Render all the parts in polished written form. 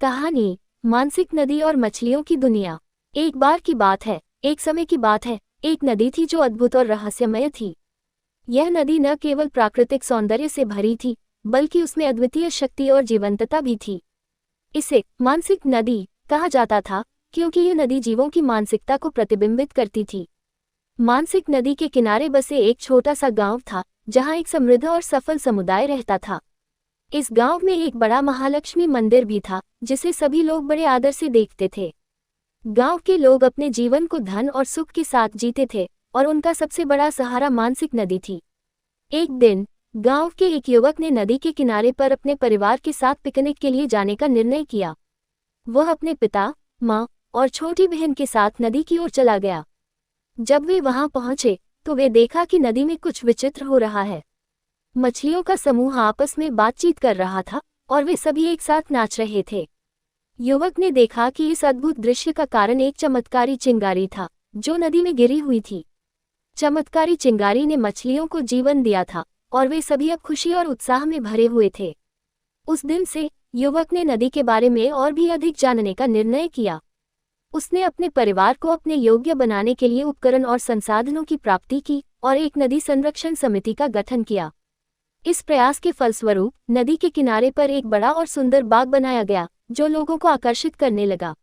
कहानी मानसिक नदी और मछलियों की दुनिया। एक बार की बात है, एक समय की बात है। एक नदी थी जो अद्भुत और रहस्यमय थी। यह नदी न केवल प्राकृतिक सौंदर्य से भरी थी, बल्कि उसमें अद्वितीय शक्ति और जीवंतता भी थी। इसे मानसिक नदी कहा जाता था क्योंकि यह नदी जीवों की मानसिकता को प्रतिबिंबित करती थी। मानसिक नदी के किनारे बसे एक छोटा सा गांव था, जहां एक समृद्ध और सफल समुदाय रहता था। इस गांव में एक बड़ा महालक्ष्मी मंदिर भी था, जिसे सभी लोग बड़े आदर से देखते थे। गांव के लोग अपने जीवन को धन और सुख के साथ जीते थे, और उनका सबसे बड़ा सहारा मानसिक नदी थी। एक दिन गांव के एक युवक ने नदी के किनारे पर अपने परिवार के साथ पिकनिक के लिए जाने का निर्णय किया। वह अपने पिता, माँ और छोटी बहन के साथ नदी की ओर चला गया। जब वे वहां पहुंचे तो वे देखा कि नदी में कुछ विचित्र हो रहा है। मछलियों का समूह आपस में बातचीत कर रहा था और वे सभी एक साथ नाच रहे थे। युवक ने देखा कि इस अद्भुत दृश्य का कारण एक चमत्कारी चिंगारी था, जो नदी में गिरी हुई थी। चमत्कारी चिंगारी ने मछलियों को जीवन दिया था और वे सभी अब खुशी और उत्साह में भरे हुए थे। उस दिन से युवक ने नदी के बारे में और भी अधिक जानने का निर्णय किया। उसने अपने परिवार को अपने योग्य बनाने के लिए उपकरण और संसाधनों की प्राप्ति की और एक नदी संरक्षण समिति का गठन किया। इस प्रयास के फलस्वरूप नदी के किनारे पर एक बड़ा और सुंदर बाग बनाया गया, जो लोगों को आकर्षित करने लगा।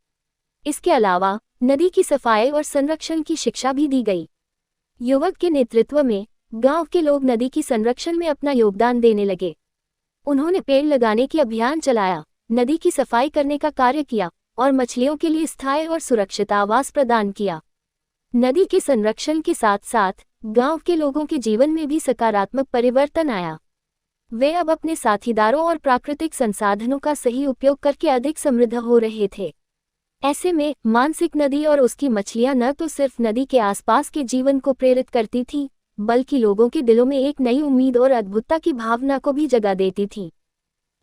इसके अलावा नदी की सफाई और संरक्षण की शिक्षा भी दी गई। युवक के नेतृत्व में गांव के लोग नदी की संरक्षण में अपना योगदान देने लगे। उन्होंने पेड़ लगाने की अभियान चलाया, नदी की सफाई करने का कार्य किया और मछलियों के लिए स्थायी और सुरक्षित आवास प्रदान किया। नदी के संरक्षण के साथ साथ गांव के लोगों के जीवन में भी सकारात्मक परिवर्तन आया। वे अब अपने साथीदारों और प्राकृतिक संसाधनों का सही उपयोग करके अधिक समृद्ध हो रहे थे। ऐसे में मानसिक नदी और उसकी मछलियां न तो सिर्फ नदी के आसपास के जीवन को प्रेरित करती थीं, बल्कि लोगों के दिलों में एक नई उम्मीद और अद्भुतता की भावना को भी जगा देती थीं।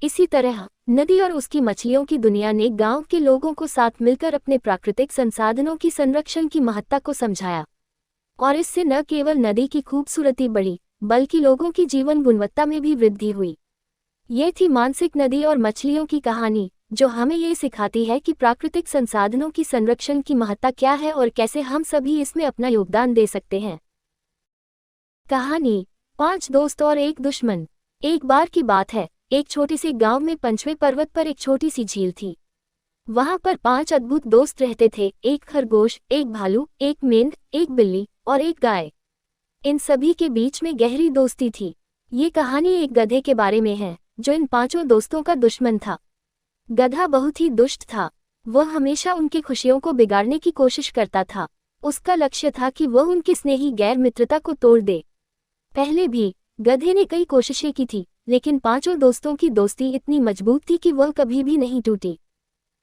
इसी तरह नदी और उसकी मछलियों की दुनिया ने गांव के लोगों को साथ मिलकर अपने प्राकृतिक संसाधनों की संरक्षण की महत्ता को समझाया, और इससे न केवल नदी की खूबसूरती बढ़ी, बल्कि लोगों की जीवन गुणवत्ता में भी वृद्धि हुई। ये थी मानसिक नदी और मछलियों की कहानी, जो हमें ये सिखाती है कि प्राकृतिक संसाधनों की संरक्षण की महत्ता क्या है और कैसे हम सभी इसमें अपना योगदान दे सकते हैं। कहानी 5 दोस्त और एक दुश्मन। एक बार की बात है, एक छोटे से गांव में पंचवे पर्वत पर एक छोटी सी झील थी। वहां पर 5 अद्भुत दोस्त रहते थे, एक खरगोश, एक भालू, एक मेंढ, एक बिल्ली और एक गाय। इन सभी के बीच में गहरी दोस्ती थी। ये कहानी एक गधे के बारे में है, जो इन 5 दोस्तों का दुश्मन था। गधा बहुत ही दुष्ट था। वह हमेशा उनकी खुशियों को बिगाड़ने की कोशिश करता था। उसका लक्ष्य था कि वह उनकी स्नेही गैर मित्रता को तोड़ दे। पहले भी गधे ने कई कोशिशें की थी, लेकिन 5 दोस्तों की दोस्ती इतनी मजबूत थी कि वह कभी भी नहीं टूटी।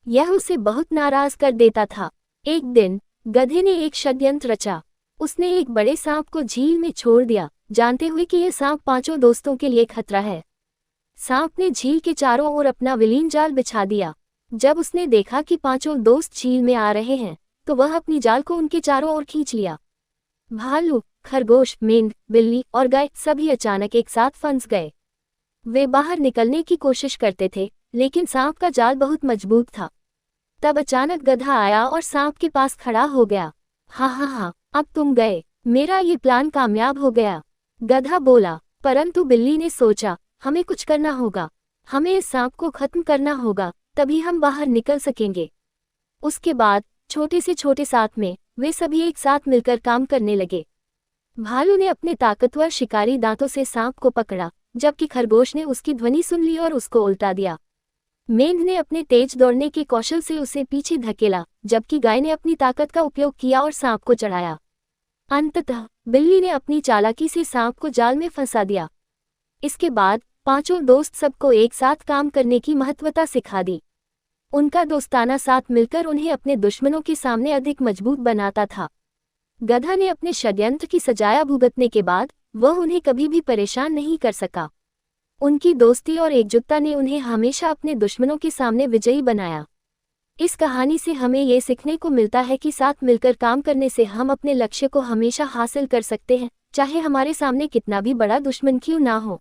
यह उसे बहुत नाराज कर देता था। एक दिन गधे ने एक षड्यंत्र रचा। उसने एक बड़े सांप को झील में छोड़ दिया, जानते हुए कि यह सांप 5 दोस्तों के लिए खतरा है। सांप ने झील के चारों ओर अपना विलीन जाल बिछा दिया। जब उसने देखा कि 5 दोस्त झील में आ रहे हैं, तो वह अपनी जाल को उनके चारों ओर खींच लिया। भालू, खरगोश, मेंढ, बिल्ली और गाय सभी अचानक एक साथ फंस गए। वे बाहर निकलने की कोशिश करते थे, लेकिन सांप का जाल बहुत मजबूत था। तब अचानक गधा आया और सांप के पास खड़ा हो गया। हाँ, अब तुम गए, मेरा ये प्लान कामयाब हो गया, गधा बोला। परंतु बिल्ली ने सोचा, हमें कुछ करना होगा, हमें इस सांप को खत्म करना होगा, तभी हम बाहर निकल सकेंगे। उसके बाद छोटे से छोटे साथ में वे सभी एक साथ मिलकर काम करने लगे। भालू ने अपने ताकतवर शिकारी दांतों से सांप को पकड़ा, जबकि खरगोश ने उसकी ध्वनि सुन ली और उसको उल्टा दिया। मेंढ ने अपने तेज दौड़ने के कौशल से उसे पीछे धकेला, जबकि गाय ने अपनी ताकत का उपयोग किया और सांप को चढ़ाया। अंततः बिल्ली ने अपनी चालाकी से सांप को जाल में फंसा दिया। इसके बाद 5 दोस्त सबको एक साथ काम करने की महत्वता सिखा दी। उनका दोस्ताना साथ मिलकर उन्हें अपने दुश्मनों के सामने अधिक मजबूत बनाता था। गधा ने अपने षड्यंत्र की सजाया भुगतने के बाद वह उन्हें कभी भी परेशान नहीं कर सका। उनकी दोस्ती और एकजुटता ने उन्हें हमेशा अपने दुश्मनों के सामने विजयी बनाया। इस कहानी से हमें ये सीखने को मिलता है कि साथ मिलकर काम करने से हम अपने लक्ष्य को हमेशा हासिल कर सकते हैं, चाहे हमारे सामने कितना भी बड़ा दुश्मन क्यों ना हो।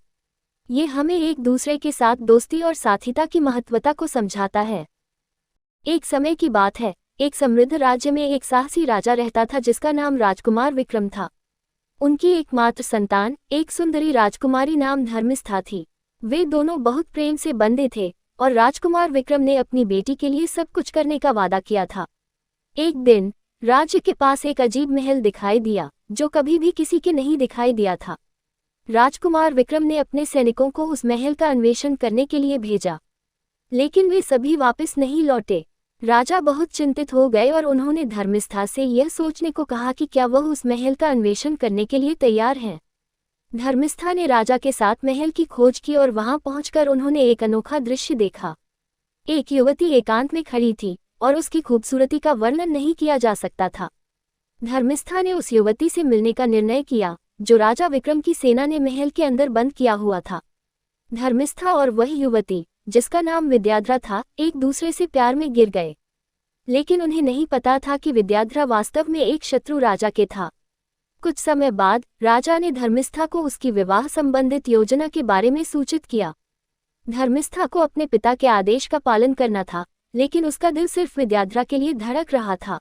ये हमें एक दूसरे के साथ दोस्ती और साथीता की महत्वता को समझाता है। एक समय की बात है, एक समृद्ध राज्य में एक साहसी राजा रहता था जिसका नाम राजकुमार विक्रम था। उनकी एकमात्र संतान एक सुंदरी राजकुमारी नाम धर्मिष्ठा थी। वे दोनों बहुत प्रेम से बंधे थे और राजकुमार विक्रम ने अपनी बेटी के लिए सब कुछ करने का वादा किया था। एक दिन राज्य के पास एक अजीब महल दिखाई दिया जो कभी भी किसी के नहीं दिखाई दिया था। राजकुमार विक्रम ने अपने सैनिकों को उस महल का अन्वेषण करने के लिए भेजा, लेकिन वे सभी वापस नहीं लौटे। राजा बहुत चिंतित हो गए और उन्होंने धर्मिष्ठा से यह सोचने को कहा कि क्या वह उस महल का अन्वेषण करने के लिए तैयार है। धर्मिष्ठा ने राजा के साथ महल की खोज की और वहां पहुंचकर उन्होंने एक अनोखा दृश्य देखा। एक युवती एकांत में खड़ी थी और उसकी खूबसूरती का वर्णन नहीं किया जा सकता था। धर्मिष्ठा ने उस युवती से मिलने का निर्णय किया जो राजा विक्रम की सेना ने महल के अंदर बंद किया हुआ था। धर्मिष्ठा और वह युवती जिसका नाम विद्याधरा था एक दूसरे से प्यार में गिर गए, लेकिन उन्हें नहीं पता था कि विद्याधरा वास्तव में एक शत्रु राजा के था। कुछ समय बाद राजा ने धर्मिष्ठा को उसकी विवाह संबंधित योजना के बारे में सूचित किया। धर्मिष्ठा को अपने पिता के आदेश का पालन करना था, लेकिन उसका दिल सिर्फ विद्याधरा के लिए धड़क रहा था।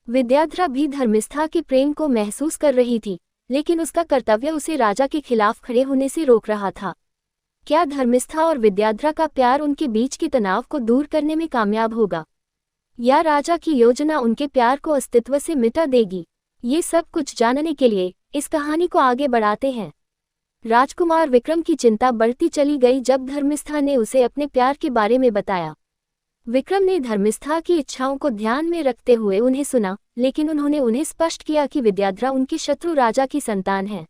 विद्याधरा भी धर्मिष्ठा के प्रेम को महसूस कर रही थी, लेकिन उसका कर्तव्य उसे राजा के खिलाफ खड़े होने से रोक रहा था। क्या धर्मिष्ठा और विद्याधरा का प्यार उनके बीच के तनाव को दूर करने में कामयाब होगा, या राजा की योजना उनके प्यार को अस्तित्व से मिटा देगी? ये सब कुछ जानने के लिए इस कहानी को आगे बढ़ाते हैं। राजकुमार विक्रम की चिंता बढ़ती चली गई जब धर्मिष्ठा ने उसे अपने प्यार के बारे में बताया। विक्रम ने धर्मिष्ठा की इच्छाओं को ध्यान में रखते हुए उन्हें सुना, लेकिन उन्होंने उन्हें स्पष्ट किया कि विद्याधरा उनके शत्रु राजा की संतान है।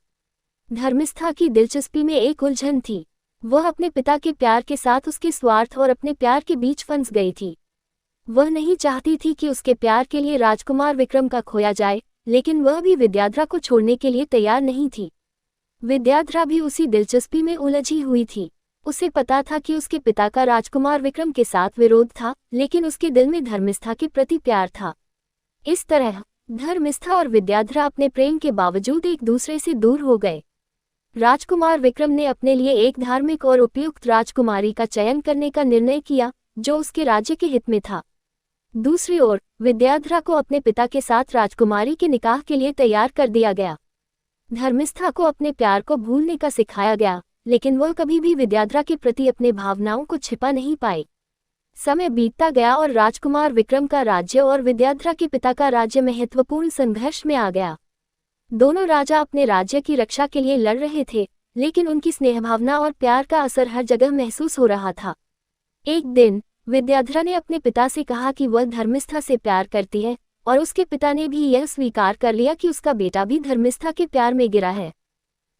धर्मिष्ठा की दिलचस्पी में एक उलझन थी। वह अपने पिता के प्यार के साथ उसके स्वार्थ और अपने प्यार के बीच फंस गई थी। वह नहीं चाहती थी कि उसके प्यार के लिए राजकुमार विक्रम का खोया जाए, लेकिन वह भी विद्याधरा को छोड़ने के लिए तैयार नहीं थी। विद्याधरा भी उसी दिलचस्पी में उलझी हुई थी। उसे पता था कि उसके पिता का राजकुमार विक्रम के साथ विरोध था, लेकिन उसके दिल में धर्मिष्ठा के प्रति प्यार था। इस तरह धर्मिष्ठा और विद्याधरा अपने प्रेम के बावजूद एक दूसरे से दूर हो गए। राजकुमार विक्रम ने अपने लिए एक धार्मिक और उपयुक्त राजकुमारी का चयन करने का निर्णय किया जो उसके राज्य के हित में था। दूसरी ओर विद्याधरा को अपने पिता के साथ राजकुमारी के निकाह के लिए तैयार कर दिया गया। धर्मिष्ठा को अपने प्यार को भूलने का सिखाया गया, लेकिन वह कभी भी विद्याधरा के प्रति अपने भावनाओं को छिपा नहीं पाई। समय बीतता गया और राजकुमार विक्रम का राज्य और विद्याधरा के पिता का राज्य महत्वपूर्ण संघर्ष में आ गया। दोनों राजा अपने राज्य की रक्षा के लिए लड़ रहे थे, लेकिन उनकी स्नेहभावना और प्यार का असर हर जगह महसूस हो रहा था। एक दिन विद्याधरा ने अपने पिता से कहा कि वह धर्मिष्ठा से प्यार करती है, और उसके पिता ने भी यह स्वीकार कर लिया कि उसका बेटा भी धर्मिष्ठा के प्यार में गिरा है।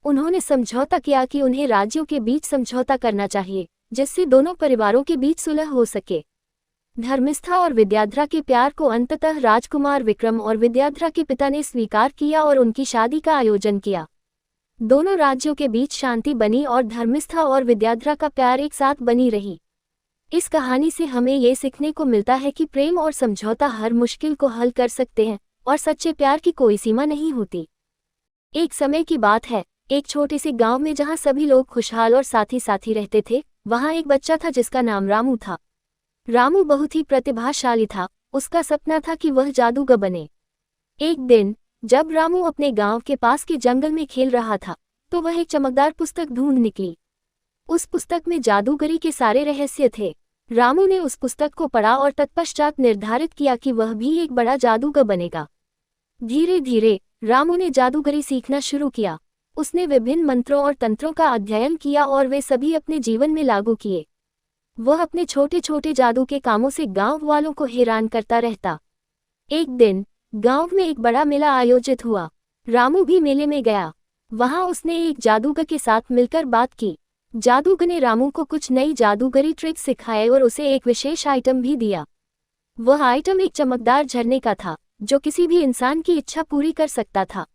उन्होंने समझौता किया कि उन्हें राज्यों के बीच समझौता करना चाहिए, जिससे दोनों परिवारों के बीच सुलह हो सके। धर्मिष्ठा और विद्याधरा के प्यार को अंततः राजकुमार विक्रम और विद्याधरा के पिता ने स्वीकार किया और उनकी शादी का आयोजन किया। दोनों राज्यों के बीच शांति बनी और धर्मिष्ठा और विद्याधरा का प्यार एक साथ बनी रही। इस कहानी से हमें ये सीखने को मिलता है कि प्रेम और समझौता हर मुश्किल को हल कर सकते हैं और सच्चे प्यार की कोई सीमा नहीं होती। एक समय की बात है, एक छोटे से गांव में जहां सभी लोग खुशहाल और साथी साथी रहते थे, वहां एक बच्चा था जिसका नाम रामू था। रामू बहुत ही प्रतिभाशाली था। उसका सपना था कि वह जादूगर बने। एक दिन जब रामू अपने गांव के पास के जंगल में खेल रहा था, तो वह एक चमकदार पुस्तक ढूंढ निकली। उस पुस्तक में जादूगरी के सारे रहस्य थे। रामू ने उस पुस्तक को पढ़ा और तत्पश्चात निर्धारित किया कि वह भी एक बड़ा जादूगर बनेगा। धीरे धीरे रामू ने जादूगरी सीखना शुरू किया। उसने विभिन्न मंत्रों और तंत्रों का अध्ययन किया और वे सभी अपने जीवन में लागू किए। वह अपने छोटे छोटे जादू के कामों से गांव वालों को हैरान करता रहता। एक दिन गांव में एक बड़ा मेला आयोजित हुआ। रामू भी मेले में गया। वहां उसने एक जादूगर के साथ मिलकर बात की। जादूगर ने रामू को कुछ नई जादूगरी ट्रिक्स सिखाए और उसे एक विशेष आइटम भी दिया। वह आइटम एक चमकदार झरने का था जो किसी भी इंसान की इच्छा पूरी कर सकता था।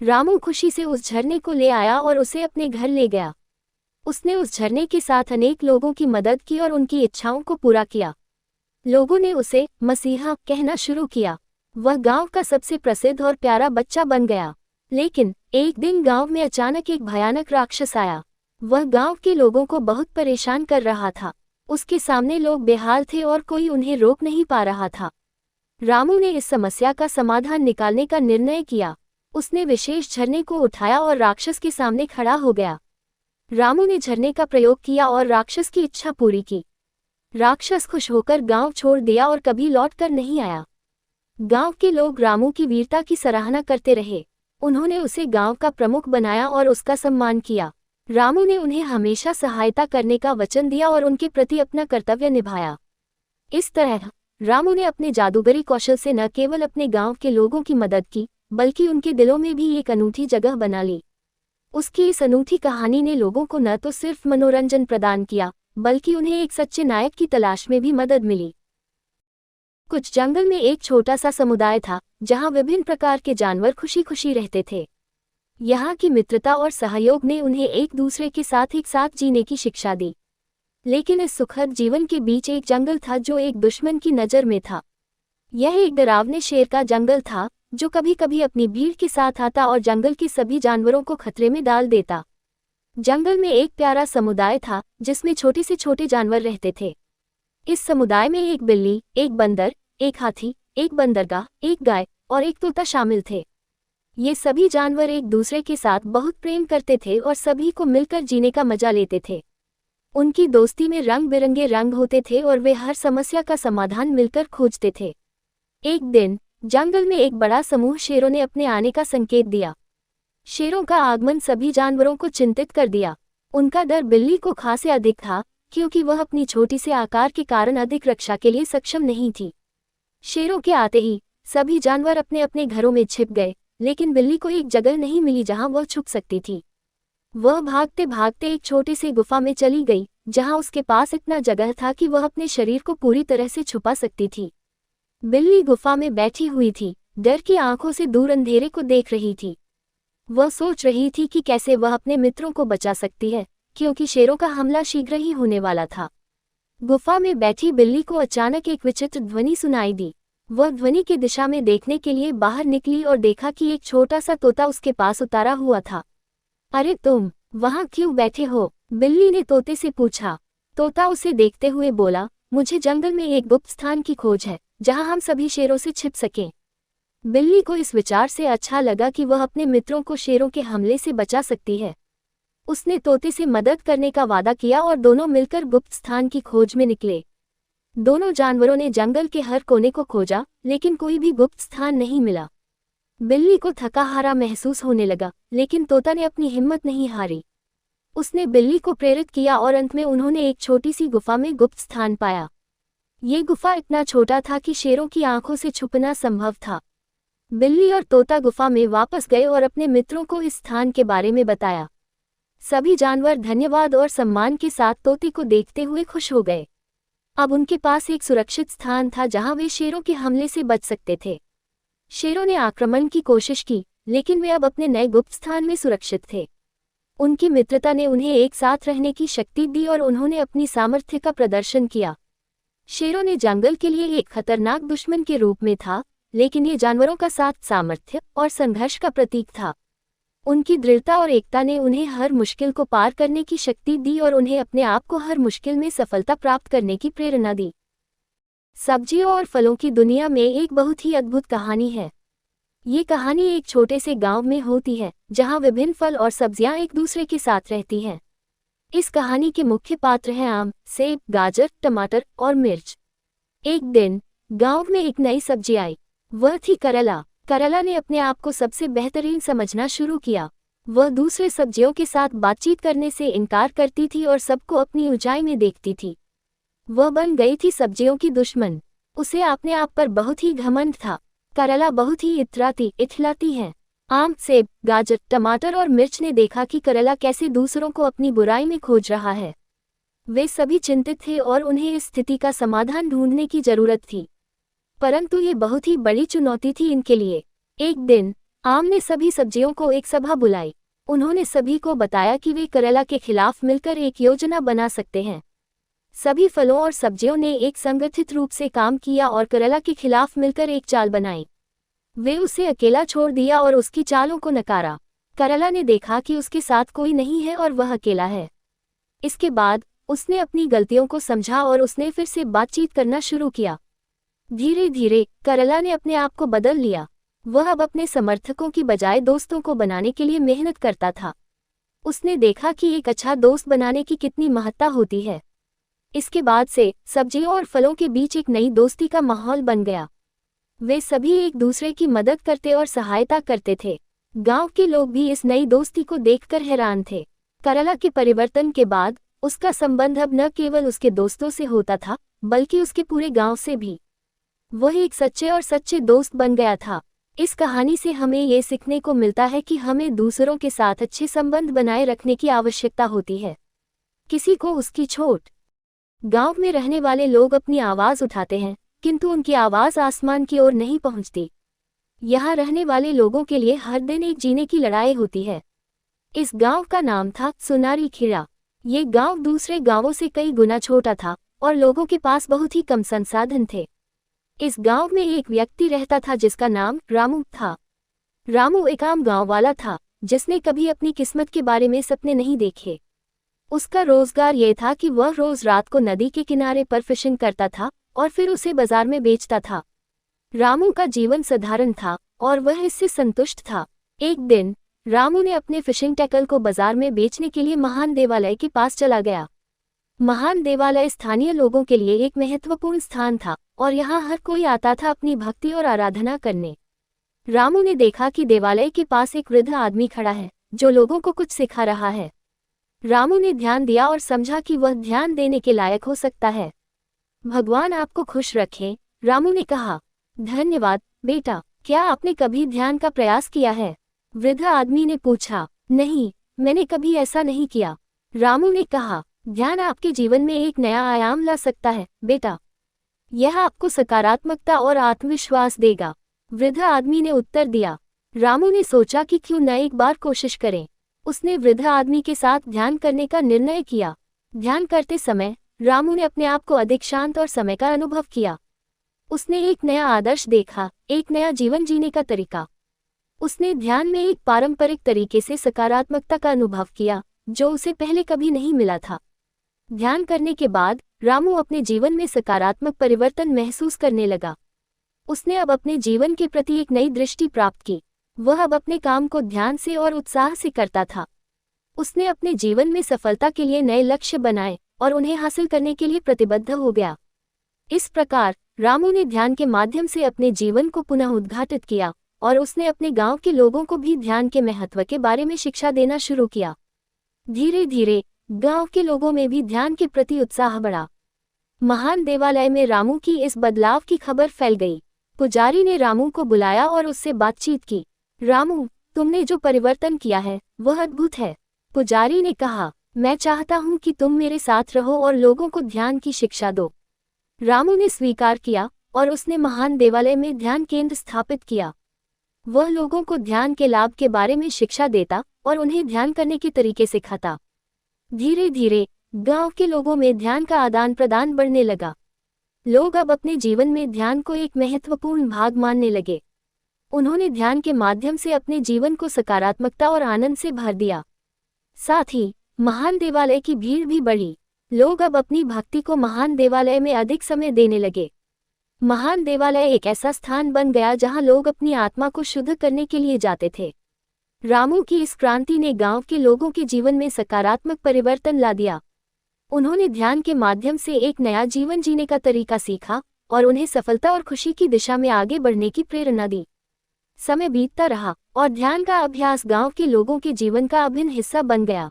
रामू खुशी से उस झरने को ले आया और उसे अपने घर ले गया। उसने उस झरने के साथ अनेक लोगों की मदद की और उनकी इच्छाओं को पूरा किया। लोगों ने उसे मसीहा कहना शुरू किया। वह गांव का सबसे प्रसिद्ध और प्यारा बच्चा बन गया। लेकिन एक दिन गांव में अचानक एक भयानक राक्षस आया। वह गांव के लोगों को बहुत परेशान कर रहा था। उसके सामने लोग बेहाल थे और कोई उन्हें रोक नहीं पा रहा था। रामू ने इस समस्या का समाधान निकालने का निर्णय किया। उसने विशेष झरने को उठाया और राक्षस के सामने खड़ा हो गया। रामू ने झरने का प्रयोग किया और राक्षस की इच्छा पूरी की। राक्षस खुश होकर गांव छोड़ दिया और कभी लौट कर नहीं आया। गांव के लोग रामू की वीरता की सराहना करते रहे। उन्होंने उसे गांव का प्रमुख बनाया और उसका सम्मान किया। रामू ने उन्हें हमेशा सहायता करने का वचन दिया और उनके प्रति अपना कर्तव्य निभाया। इस तरह रामू ने अपने जादूगरी कौशल से न केवल अपने गांव के लोगों की मदद की, बल्कि उनके दिलों में भी एक अनूठी जगह बना ली। उसकी इस अनूठी कहानी ने लोगों को न तो सिर्फ मनोरंजन प्रदान किया, बल्कि उन्हें एक सच्चे नायक की तलाश में भी मदद मिली। कुछ जंगल में एक छोटा सा समुदाय था, जहां विभिन्न प्रकार के जानवर खुशी खुशी रहते थे। यहाँ की मित्रता और सहयोग ने उन्हें एक दूसरे के साथ एक साथ जीने की शिक्षा दी। लेकिन इस सुखद जीवन के बीच एक जंगल था जो एक दुश्मन की नज़र में था। यह एक डरावने शेर का जंगल था, जो कभी कभी अपनी भीड़ के साथ आता और जंगल के सभी जानवरों को खतरे में डाल देता। जंगल में एक प्यारा समुदाय था, जिसमें छोटे से छोटे जानवर रहते थे। इस समुदाय में एक बिल्ली, एक बंदर, एक हाथी, एक बंदरगाह, एक गाय और एक तोता शामिल थे। ये सभी जानवर एक दूसरे के साथ बहुत प्रेम करते थे और सभी को मिलकर जीने का मजा लेते थे। उनकी दोस्ती में रंग बिरंगे रंग होते थे और वे हर समस्या का समाधान मिलकर खोजते थे। एक दिन जंगल में एक बड़ा समूह शेरों ने अपने आने का संकेत दिया। शेरों का आगमन सभी जानवरों को चिंतित कर दिया। उनका डर बिल्ली को खासे अधिक था, क्योंकि वह अपनी छोटी से आकार के कारण अधिक रक्षा के लिए सक्षम नहीं थी। शेरों के आते ही सभी जानवर अपने अपने घरों में छिप गए, लेकिन बिल्ली को एक जगह नहीं मिली जहां वह छुप सकती थी। वह भागते भागते एक छोटे से गुफा में चली गई, जहां उसके पास इतना जगह था कि वह अपने शरीर को पूरी तरह से छुपा सकती थी। बिल्ली गुफा में बैठी हुई थी, डर की आंखों से दूर अंधेरे को देख रही थी। वह सोच रही थी कि कैसे वह अपने मित्रों को बचा सकती है, क्योंकि शेरों का हमला शीघ्र ही होने वाला था। गुफा में बैठी बिल्ली को अचानक एक विचित्र ध्वनि सुनाई दी। वह ध्वनि की दिशा में देखने के लिए बाहर निकली और देखा कि एक छोटा सा तोता उसके पास उतारा हुआ था। अरे तुम वहां क्यों बैठे हो? बिल्ली ने तोते से पूछा। तोता उसे देखते हुए बोला, मुझे जंगल में एक गुप्त स्थान की खोज है, जहां हम सभी शेरों से छिप सकें। बिल्ली को इस विचार से अच्छा लगा कि वह अपने मित्रों को शेरों के हमले से बचा सकती है। उसने तोते से मदद करने का वादा किया और दोनों मिलकर गुप्त स्थान की खोज में निकले। दोनों जानवरों ने जंगल के हर कोने को खोजा, लेकिन कोई भी गुप्त स्थान नहीं मिला। बिल्ली को थका हारा महसूस होने लगा, लेकिन तोता ने अपनी हिम्मत नहीं हारी। उसने बिल्ली को प्रेरित किया और अंत में उन्होंने एक छोटी सी गुफा में गुप्त स्थान पाया। ये गुफा इतना छोटा था कि शेरों की आंखों से छुपना संभव था। बिल्ली और तोता गुफा में वापस गए और अपने मित्रों को इस स्थान के बारे में बताया। सभी जानवर धन्यवाद और सम्मान के साथ तोते को देखते हुए खुश हो गए। अब उनके पास एक सुरक्षित स्थान था जहां वे शेरों के हमले से बच सकते थे। शेरों ने आक्रमण की कोशिश की, लेकिन वे अब अपने नए गुप्त स्थान में सुरक्षित थे। उनकी मित्रता ने उन्हें एक साथ रहने की शक्ति दी और उन्होंने अपनी सामर्थ्य का प्रदर्शन किया। शेरों ने जंगल के लिए एक खतरनाक दुश्मन के रूप में था, लेकिन ये जानवरों का साथ सामर्थ्य और संघर्ष का प्रतीक था। उनकी दृढ़ता और एकता ने उन्हें हर मुश्किल को पार करने की शक्ति दी और उन्हें अपने आप को हर मुश्किल में सफलता प्राप्त करने की प्रेरणा दी। सब्जियों और फलों की दुनिया में एक बहुत ही अद्भुत कहानी है। ये कहानी एक छोटे से गांव में होती है, जहां विभिन्न फल और सब्जियां एक दूसरे के साथ रहती हैं। इस कहानी के मुख्य पात्र हैं आम, सेब, गाजर, टमाटर और मिर्च। एक दिन गांव में एक नई सब्जी आई। वह थी करेला। करेला ने अपने आप को सबसे बेहतरीन समझना शुरू किया। वह दूसरे सब्जियों के साथ बातचीत करने से इनकार करती थी और सबको अपनी ऊंचाई में देखती थी। वह बन गई थी सब्जियों की दुश्मन। उसे अपने आप पर बहुत ही घमंड था। करेला बहुत ही इथलाती है। आम, सेब, गाजर, टमाटर और मिर्च ने देखा कि करेला कैसे दूसरों को अपनी बुराई में खोज रहा है। वे सभी चिंतित थे और उन्हें इस स्थिति का समाधान ढूंढने की जरूरत थी। परंतु ये बहुत ही बड़ी चुनौती थी इनके लिए। एक दिन आम ने सभी सब्जियों को एक सभा बुलाई। उन्होंने सभी को बताया कि वे करेला के खिलाफ मिलकर एक योजना बना सकते हैं। सभी फलों और सब्जियों ने एक संगठित रूप से काम किया और करेला के खिलाफ मिलकर एक चाल बनाई। वे उसे अकेला छोड़ दिया और उसकी चालों को नकारा। करेला ने देखा कि उसके साथ कोई नहीं है और वह अकेला है। इसके बाद उसने अपनी गलतियों को समझा और उसने फिर से बातचीत करना शुरू किया। धीरे धीरे करला ने अपने आप को बदल लिया। वह अब अपने समर्थकों की बजाय दोस्तों को बनाने के लिए मेहनत करता था। उसने देखा कि एक अच्छा दोस्त बनाने की कितनी महत्ता होती है। इसके बाद से सब्जियों और फलों के बीच एक नई दोस्ती का माहौल बन गया। वे सभी एक दूसरे की मदद करते और सहायता करते थे। गांव के लोग भी इस नई दोस्ती को देखकर हैरान थे। करला के परिवर्तन के बाद उसका संबंध अब न केवल उसके दोस्तों से होता था, बल्कि उसके पूरे गांव से भी। वह एक सच्चे और सच्चे दोस्त बन गया था। इस कहानी से हमें ये सीखने को मिलता है कि हमें दूसरों के साथ अच्छे संबंध बनाए रखने की आवश्यकता होती है। किसी को उसकी छोट। गांव में रहने वाले लोग अपनी आवाज़ उठाते हैं, किंतु उनकी आवाज़ आसमान की ओर नहीं पहुंचती। यहाँ रहने वाले लोगों के लिए हर दिन एक जीने की लड़ाई होती है। इस गांव का नाम था सुनारीखेड़ा। ये गांव दूसरे गांवों से कई गुना छोटा था और लोगों के पास बहुत ही कम संसाधन थे। इस गांव में एक व्यक्ति रहता था जिसका नाम रामू था। रामू एक आम गांव वाला था जिसने कभी अपनी किस्मत के बारे में सपने नहीं देखे। उसका रोजगार ये था कि वह रोज रात को नदी के किनारे पर फिशिंग करता था और फिर उसे बाजार में बेचता था। रामू का जीवन साधारण था और वह इससे संतुष्ट था। एक दिन रामू ने अपने फिशिंग टैकल को बाजार में बेचने के लिए महान देवालय के पास चला गया। महान देवालय स्थानीय लोगों के लिए एक महत्वपूर्ण स्थान था और यहाँ हर कोई आता था अपनी भक्ति और आराधना करने। रामू ने देखा कि देवालय के पास एक वृद्ध आदमी खड़ा है जो लोगों को कुछ सिखा रहा है। रामू ने ध्यान दिया और समझा कि वह ध्यान देने के लायक हो सकता है। भगवान आपको खुश रखे, रामू ने कहा। धन्यवाद बेटा, क्या आपने कभी ध्यान का प्रयास किया है? वृद्ध आदमी ने पूछा। नहीं, मैंने कभी ऐसा नहीं किया, रामू ने कहा। ध्यान आपके जीवन में एक नया आयाम ला सकता है बेटा। यह आपको सकारात्मकता और आत्मविश्वास देगा, वृद्ध आदमी ने उत्तर दिया। रामू ने सोचा कि क्यों न एक बार कोशिश करें। उसने वृद्ध आदमी के साथ ध्यान करने का निर्णय किया। ध्यान करते समय रामू ने अपने आप को अधिक शांत और समय का अनुभव किया। उसने एक नया आदर्श देखा, एक नया जीवन जीने का तरीका। उसने ध्यान में एक पारंपरिक तरीके से सकारात्मकता का अनुभव किया जो उसे पहले कभी नहीं मिला था। ध्यान करने के बाद रामू अपने जीवन में सकारात्मक परिवर्तन महसूस करने लगा। उसने अब अपने जीवन के प्रति एक नई दृष्टि प्राप्त की। वह अब अपने काम को ध्यान से और उत्साह से करता था। उसने अपने जीवन में सफलता के लिए नए लक्ष्य बनाए और उन्हें हासिल करने के लिए प्रतिबद्ध हो गया। इस प्रकार रामू ने ध्यान के माध्यम से अपने जीवन को पुनः उद्घाटित किया और उसने अपने गांव के लोगों को भी ध्यान के महत्व के बारे में शिक्षा देना शुरू किया। धीरे धीरे गांव के लोगों में भी ध्यान के प्रति उत्साह बढ़ा। महान देवालय में रामू की इस बदलाव की खबर फैल गई। पुजारी ने रामू को बुलाया और उससे बातचीत की। रामू, तुमने जो परिवर्तन किया है वह अद्भुत है, पुजारी ने कहा। मैं चाहता हूं कि तुम मेरे साथ रहो और लोगों को ध्यान की शिक्षा दो। रामू ने स्वीकार किया और उसने महान देवालय में ध्यान केंद्र स्थापित किया। वह लोगों को ध्यान के लाभ के बारे में शिक्षा देता और उन्हें ध्यान करने के तरीके सिखाता। धीरे धीरे गांव के लोगों में ध्यान का आदान प्रदान बढ़ने लगा। लोग अब अपने जीवन में ध्यान को एक महत्वपूर्ण भाग मानने लगे। उन्होंने ध्यान के माध्यम से अपने जीवन को सकारात्मकता और आनंद से भर दिया। साथ ही महान देवालय की भीड़ भी बढ़ी। लोग अब अपनी भक्ति को महान देवालय में अधिक समय देने लगे। महान देवालय एक ऐसा स्थान बन गया जहां लोग अपनी आत्मा को शुद्ध करने के लिए जाते थे। रामू की इस क्रांति ने गांव के लोगों के जीवन में सकारात्मक परिवर्तन ला दिया। उन्होंने ध्यान के माध्यम से एक नया जीवन जीने का तरीका सीखा और उन्हें सफलता और खुशी की दिशा में आगे बढ़ने की प्रेरणा दी। समय बीतता रहा और ध्यान का अभ्यास गांव के लोगों के जीवन का अभिन्न हिस्सा बन गया।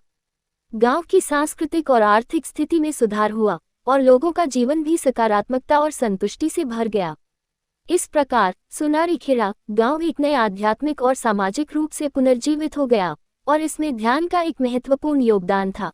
गांव की सांस्कृतिक और आर्थिक स्थिति में सुधार हुआ और लोगों का जीवन भी सकारात्मकता और संतुष्टि से भर गया। इस प्रकार सुनारीखेड़ा गांव एक नए आध्यात्मिक और सामाजिक रूप से पुनर्जीवित हो गया और इसमें ध्यान का एक महत्वपूर्ण योगदान था।